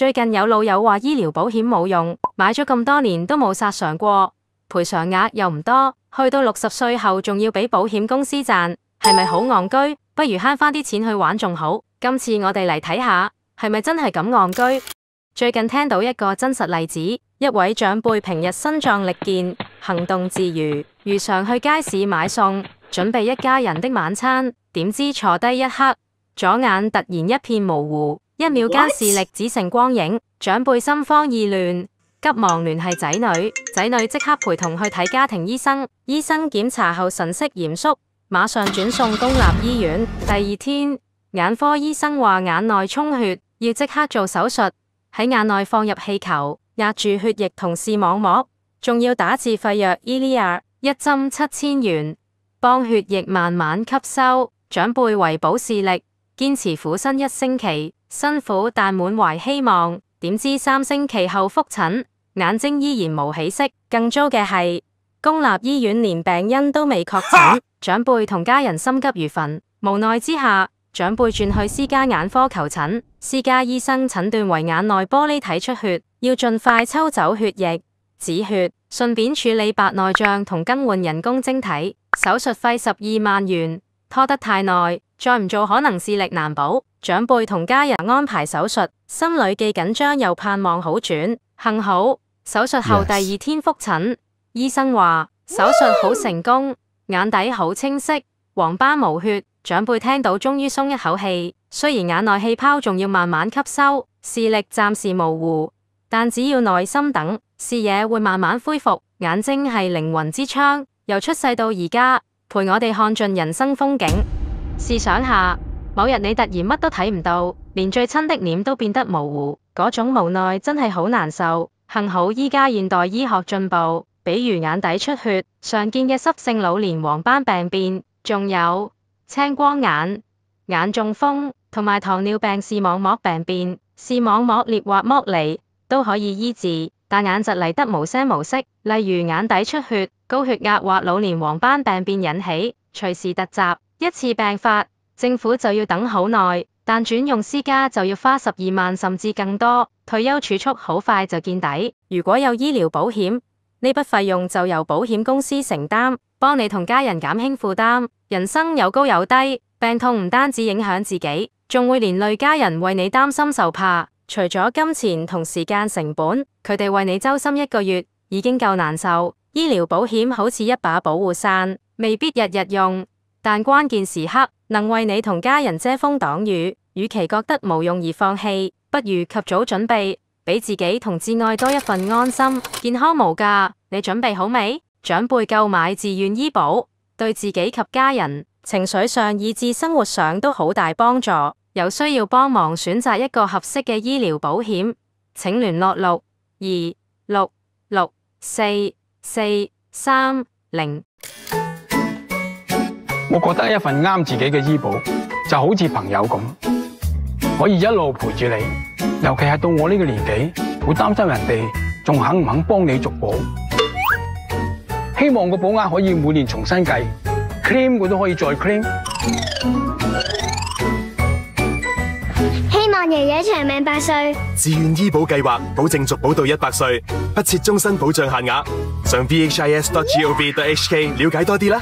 最近有老友話醫療保險冇用，買咗咁多年都冇殺償過，賠償額又唔多，去到60歲後仲要俾保險公司賺，係咪好戇居？不如慳翻啲錢去玩仲好。今次我哋嚟睇下，係咪真係咁戇居？最近聽到一個真實例子，一位長輩平日身壯力健，行動自如，如常去街市買餸，準備一家人的晚餐，點知坐低一刻，左眼突然一片模糊，一秒間視力只剩光影，長輩心慌意亂，急忙聯繫仔女，仔女即刻陪同去睇家庭醫生，醫生檢查後神色嚴肅，馬上轉送公立醫院。第二天，眼科醫生話眼內充血，要即刻做手術，喺眼內放入氣球，壓住血液同視網膜，仲要打自費藥 Elia， 一針7000元，幫血液慢慢吸收。長輩為保視力，堅持苦身1星期，辛苦但滿懷希望。點知3星期後復診，眼睛依然無起色。更糟嘅係，公立醫院連病因都未確診，長輩同家人心急如焚，無奈之下，長輩轉去私家眼科求診。私家醫生診斷為眼內玻璃體出血，要盡快抽走血液止血，順便處理白內障同更換人工晶體。手術費12萬元，拖得太耐，再唔做可能視力難保。長輩同家人安排手術，心裏既緊張又盼望好轉。幸好手術後第2天復診，醫生話手術好成功，眼底好清晰，黃斑無血。長輩聽到終於鬆一口氣，雖然眼內氣泡仲要慢慢吸收，視力暫時模糊，但只要耐心等，視野會慢慢恢復。眼睛係靈魂之窗，由出世到而家，陪我哋看盡人生風景。試想下，某日你突然乜都睇唔到，連最親的臉都變得模糊，嗰種無奈真係好難受。幸好依家現代醫學進步，比如眼底出血、常見嘅濕性老年黃斑病變，仲有青光眼、眼中風同埋糖尿病視網膜病變，視網膜裂或剝離都可以醫治，但眼疾嚟得無聲無息，例如眼底出血、高血壓或老年黃斑病變引起，隨時突襲，一次病發，政府就要等好耐，但轉用私家就要花12萬甚至更多，退休儲蓄好快就見底。如果有醫療保險，呢筆費用就由保險公司承擔，幫你同家人減輕負擔。人生有高有低，病痛唔單止影響自己，仲會連累家人為你擔心受怕。除咗金錢同時間成本，佢哋為你周心1個月已經夠難受。醫療保險好似一把保護傘，未必日日用，但關鍵時刻能為你同家人遮風擋雨。與其覺得無用而放棄，不如及早準備，俾自己同摯愛多一份安心。健康無價，你準備好未？長輩購買自願醫保，對自己及家人情緒上以至生活上都好大幫助。有需要幫忙選擇一個合適嘅醫療保險，請聯絡626644330。我覺得一份啱自己嘅醫保就好似朋友咁，可以一路陪住你，尤其係到我呢個年紀，會擔心人哋仲肯唔肯幫你續保。希望個保額可以每年重新計 ，claim 佢都可以再 claim。希望爺爺長命100歲。自願醫保計劃保證續保到100歲，不設終身保障限額。上 bhis.gov.hk 了解多啲啦。